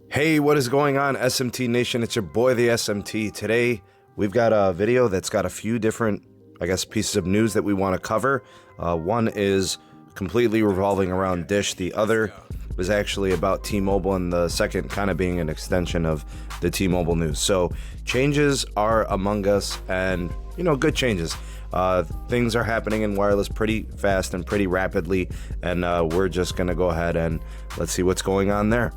Hey, what is going on, SMT Nation? It's your boy, the SMT. Today, we've got a video that's got a few different, pieces of news that we want to cover. One is completely revolving around Dish. The other was actually about T-Mobile, and the second kind of being an extension of the T-Mobile news. So, changes are among us, and, good changes. Things are happening in wireless pretty fast and pretty rapidly, and we're just going to go ahead and let's see what's going on there.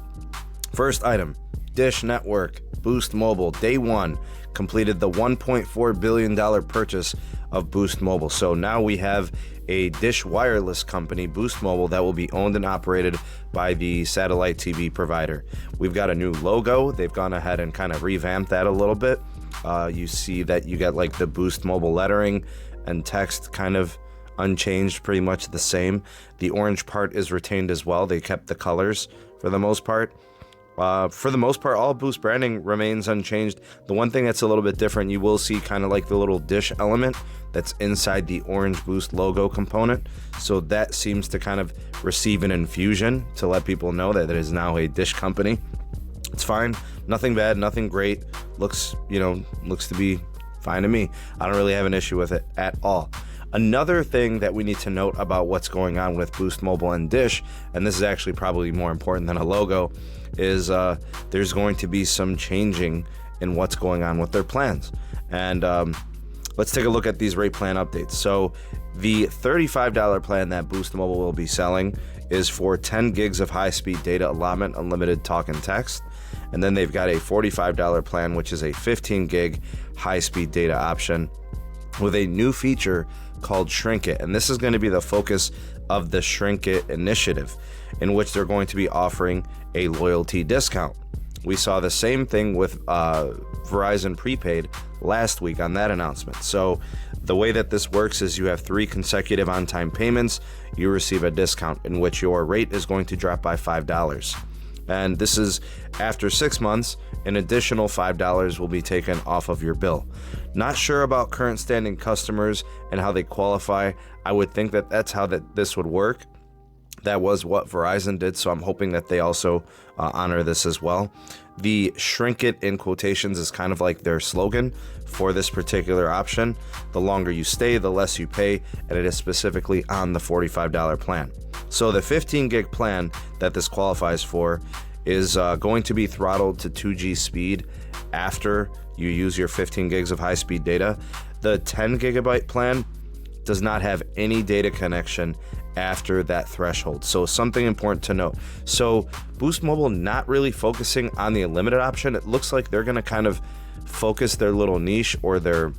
First item, Dish Network, Boost Mobile, day one, completed the $1.4 billion purchase of Boost Mobile. So now we have a Dish wireless company, Boost Mobile, that will be owned and operated by the satellite TV provider. We've got a new logo. They've gone ahead and kind of revamped that a little bit. You see that you got like the Boost Mobile lettering and text kind of unchanged, pretty much the same. The orange part is retained as well. They kept the colors for the most part. For the most part, all Boost branding remains unchanged. The one thing that's a little bit different, you will see kind of like the little dish element that's inside the orange Boost logo component. So that seems to kind of receive an infusion to let people know that it is now a Dish company. It's fine. Nothing bad, nothing great. Looks to be fine to me. I don't really have an issue with it at all. Another thing that we need to note about what's going on with Boost Mobile and Dish, and this is actually probably more important than a logo, is there's going to be some changing in what's going on with their plans. And let's take a look at these rate plan updates. So the $35 plan that Boost Mobile will be selling is for 10 gigs of high-speed data allotment, unlimited talk and text. And then they've got a $45 plan, which is a 15 gig high-speed data option with a new feature called Shrink It. And this is going to be the focus of the Shrink It initiative, in which they're going to be offering a loyalty discount. We saw the same thing with Verizon Prepaid last week on that announcement. So the way that this works is you have 3 consecutive on-time payments, you receive a discount in which your rate is going to drop by $5. And this is after 6 months, an additional $5 will be taken off of your bill. Not sure about current standing customers and how they qualify. I would think that that's how this would work. That was what Verizon did, so I'm hoping that they also honor this as well. The Shrink It in quotations is kind of like their slogan for this particular option. The longer you stay, the less you pay, and it is specifically on the $45 plan. So the 15 gig plan that this qualifies for is going to be throttled to 2G speed after you use your 15 gigs of high-speed data. The 10 gigabyte plan does not have any data connection after that threshold. So something important to note. So Boost Mobile not really focusing on the unlimited option. It looks like they're going to kind of focus their little niche, or their,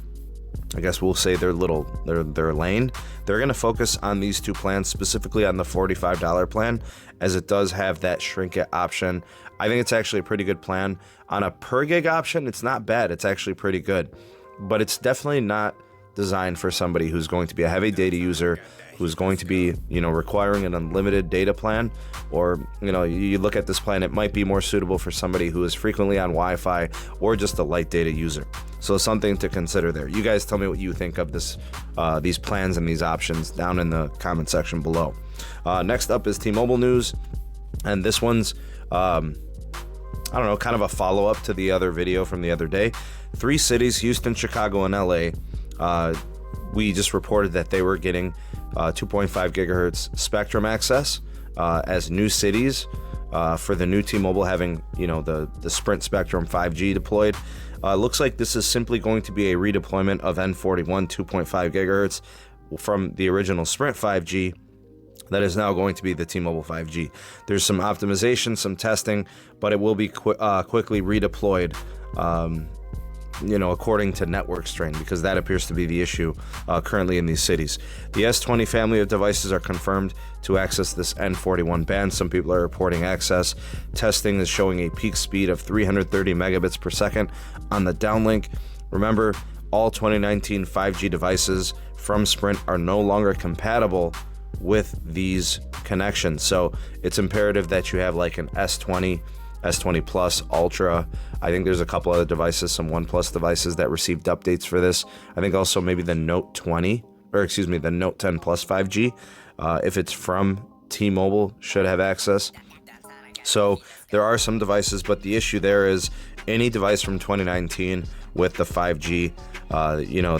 I guess we'll say their lane. They're going to focus on these two plans, specifically on the $45 plan, as it does have that Shrink It option. I think it's actually a pretty good plan. On a per gig option, it's not bad. It's actually pretty good, but it's definitely not designed for somebody who's going to be a heavy data user, who's going to be, requiring an unlimited data plan, or, you look at this plan, it might be more suitable for somebody who is frequently on Wi-Fi or just a light data user. So something to consider there. You guys tell me what you think of this, these plans and these options down in the comment section below. Next up is T-Mobile news, and this one's, kind of a follow-up to the other video from the other day. 3 cities, Houston, Chicago, and LA, we just reported that they were getting 2.5 gigahertz spectrum access as new cities for the new T-Mobile having, the Sprint Spectrum 5G deployed. Looks like this is simply going to be a redeployment of N41 2.5 gigahertz from the original Sprint 5G that is now going to be the T-Mobile 5G. There's some optimization, some testing, but it will be quickly redeployed, according to network strain, because that appears to be the issue currently in these cities. The S20 family of devices are confirmed to access this N41 band. Some people are reporting access. Testing is showing a peak speed of 330 megabits per second on the downlink. Remember, all 2019 5G devices from Sprint are no longer compatible with these connections, so it's imperative that you have like an S20 S20 Plus, Ultra. I think there's a couple other devices, some OnePlus devices that received updates for this. I think also maybe the Note 20, or excuse me, the Note 10 Plus 5G, if it's from T-Mobile, should have access. So there are some devices, but the issue there is any device from 2019 with the 5G,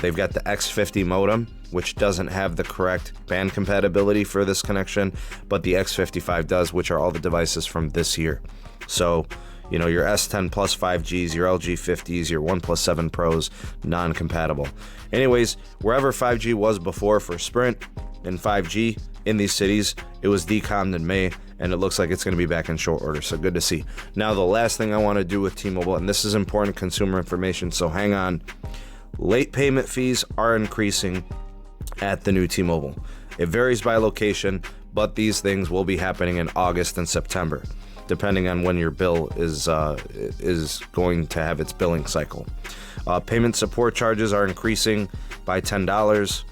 they've got the X50 modem, which doesn't have the correct band compatibility for this connection, but the X55 does, which are all the devices from this year. So, your S10 Plus 5Gs, your LG 50s, your OnePlus 7 Pros, non-compatible. Anyways, wherever 5G was before for Sprint and 5G in these cities, it was decommed in May, and it looks like it's going to be back in short order, so good to see. Now, the last thing I want to do with T-Mobile, and this is important consumer information, so hang on. Late payment fees are increasing at the new T-Mobile. It varies by location, but these things will be happening in August and September, depending on when your bill is going to have its billing cycle. Payment support charges are increasing by $10,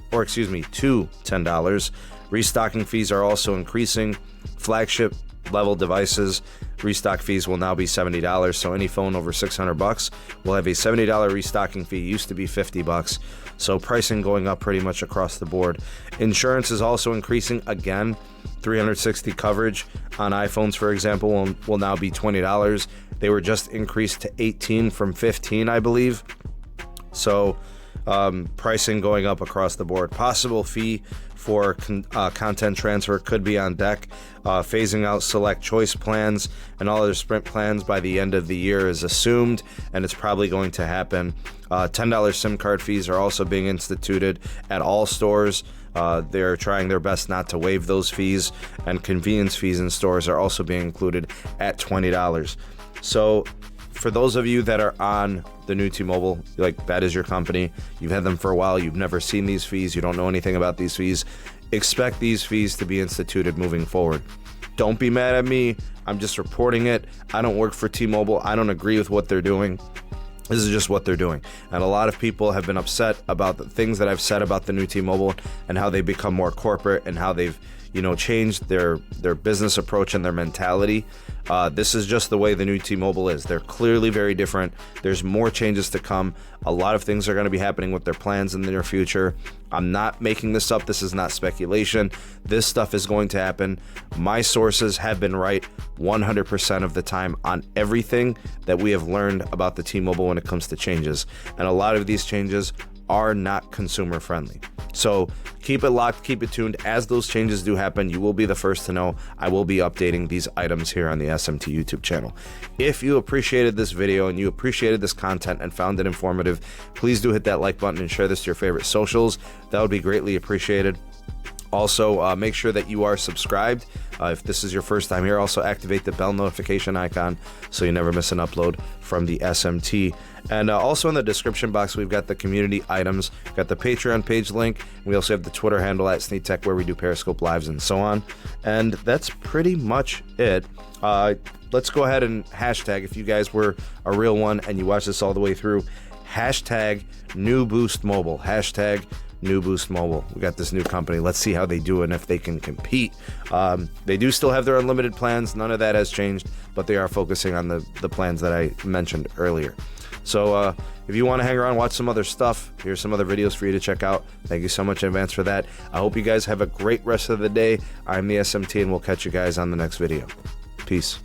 to $10. Restocking fees are also increasing. Flagship level devices, restock fees will now be $70. So any phone over $600 will have a $70 restocking fee. Used to be $50. So pricing going up pretty much across the board. Insurance is also increasing again. 360 coverage on iPhones, for example, will now be $20. They were just increased to $18 from $15, I believe. So pricing going up across the board. Possible fee for content transfer could be on deck. Phasing out select choice plans and all other Sprint plans by the end of the year is assumed, and it's probably going to happen. $10 SIM card fees are also being instituted at all stores. They're trying their best not to waive those fees, and convenience fees in stores are also being included at $20. So for those of you that are on the new T-Mobile, like that is your company, you've had them for a while, you've never seen these fees, you don't know anything about these fees, expect these fees to be instituted moving forward. Don't be mad at me, I'm just reporting it. I don't work for T-Mobile, I don't agree with what they're doing. This is just what they're doing. And a lot of people have been upset about the things that I've said about the new T-Mobile and how they've become more corporate and how they've changed their business approach and their mentality. This is just the way the new T-Mobile is. They're clearly very different. There's more changes to come. A lot of things are going to be happening with their plans in the near future. I'm not making this up. This is not speculation. This stuff is going to happen. My sources have been right 100% of the time on everything that we have learned about the T-Mobile when it comes to changes. And a lot of these changes are not consumer friendly. So keep it locked, keep it tuned. As those changes do happen, you will be the first to know. I will be updating these items here on the SMT YouTube channel. If you appreciated this video and you appreciated this content and found it informative, please do hit that like button and share this to your favorite socials. That would be greatly appreciated. Also, make sure that you are subscribed. If this is your first time here, also activate the bell notification icon so you never miss an upload from the SMT. And also in the description box, we've got the community items, got the Patreon page link. We also have the Twitter handle at SneakTech where we do Periscope Lives and so on. And that's pretty much it. Let's go ahead and hashtag, if you guys were a real one and you watched this all the way through, hashtag New Boost Mobile. Hashtag New Boost Mobile. We got this new company. Let's see how they do and if they can compete. They do still have their unlimited plans. None of that has changed, but they are focusing on the plans that I mentioned earlier. So if you want to hang around, watch some other stuff, here's some other videos for you to check out. Thank you so much in advance for that. I hope you guys have a great rest of the day. I'm the SMT, and we'll catch you guys on the next video. Peace.